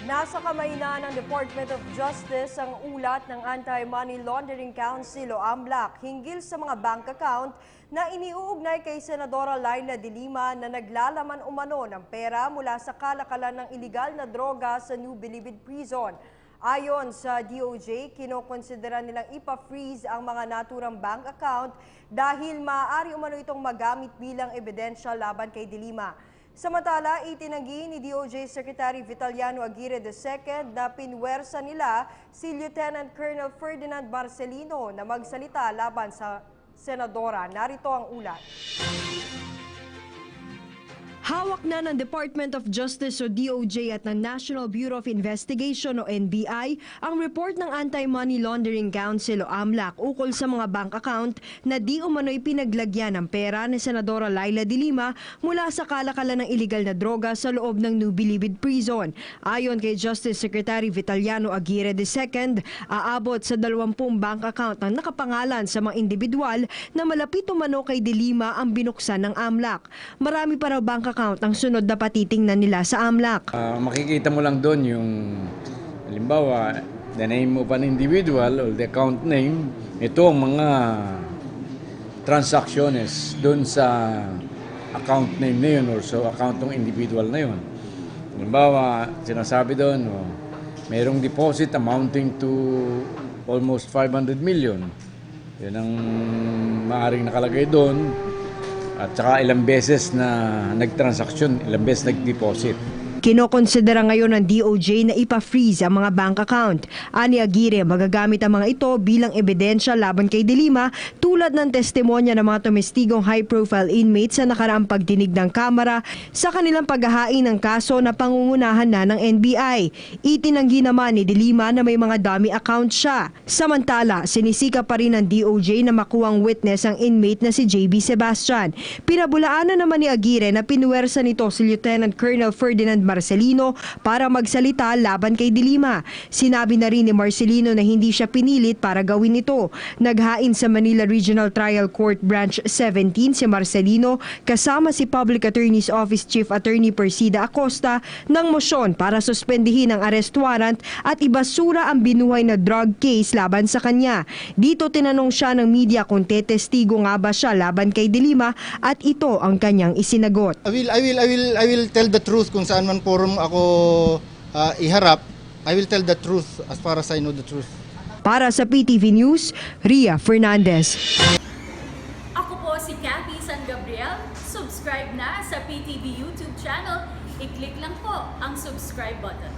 Nasa kamay na ng Department of Justice ang ulat ng Anti-Money Laundering Council o AMLAC hinggil sa mga bank account na iniuugnay kay Senadora Laila de Lima na naglalaman umano ng pera mula sa kalakalan ng iligal na droga sa New Bilibid Prison. Ayon sa DOJ, kinokonsidera nilang ipa-freeze ang mga naturang bank account dahil maaari umano itong magamit bilang ebidensya laban kay de Lima. Samantala, itinanggi ni DOJ Secretary Vitaliano Aguirre II na pinwersa nila si Lieutenant Colonel Ferdinand Marcelino na magsalita laban sa senadora. Narito ang ulat. Hawak na ng Department of Justice o DOJ at ng National Bureau of Investigation o NBI ang report ng Anti-Money Laundering Council o AMLAC ukol sa mga bank account na di umano'y pinaglagyan ng pera ni Senadora Laila de Lima mula sa kalakalan ng iligal na droga sa loob ng New Bilibid Prison. Ayon kay Justice Secretary Vitaliano Aguirre II, aabot sa 20 bank account ang nakapangalan sa mga individual na malapit umano kay de Lima ang binuksan ng AMLAC. Marami pa raw bank account ang sunod na patitingnan nila sa AMLAC. Makikita mo lang doon yung halimbawa the name of an individual or the account name. Ito ang mga transactions doon sa account name na yun or sa account ng individual na yun. Halimbawa, sinasabi doon, mayroong deposit amounting to almost 500 million. Yun ang maaaring nakalagay doon. At saka ilang beses na nagtransaksyon, ilang beses nag-deposit. Kinokonsidera ngayon ng DOJ na ipa-freeze ang mga bank account. Ani Aguirre, magagamit ang mga ito bilang ebidensya laban kay de Lima tulad ng testimonya ng mga tumestigong high-profile inmates sa nakaraang pagdinig ng Kamara sa kanilang paghahain ng kaso na pangungunahan na ng NBI. Itinanggi naman ni de Lima na may mga dummy account siya. Samantala, sinisika pa rin ng DOJ na makuwang witness ang inmate na si JB Sebastian. Pinabulaanan naman ni Aguirre na pinuwersa nito si Lieutenant Colonel Ferdinand Marcelino para magsalita laban kay de Lima. Sinabi na rin ni Marcelino na hindi siya pinilit para gawin ito. Naghain sa Manila Regional Trial Court Branch 17 si Marcelino kasama si Public Attorney's Office Chief Attorney Persida Acosta ng mosyon para suspendihin ang arrest warrant at ibasura ang binuhay na drug case laban sa kanya. Dito tinanong siya ng media kung tetestigo nga ba siya laban kay de Lima at ito ang kanyang isinagot. I will tell the truth kung saan man forum ako iharap. I will tell the truth as far as I know the truth. Para sa PTV News, Ria Fernandez. Ako po si Cathy San Gabriel. Subscribe na sa PTV YouTube channel. I-click lang po ang subscribe button.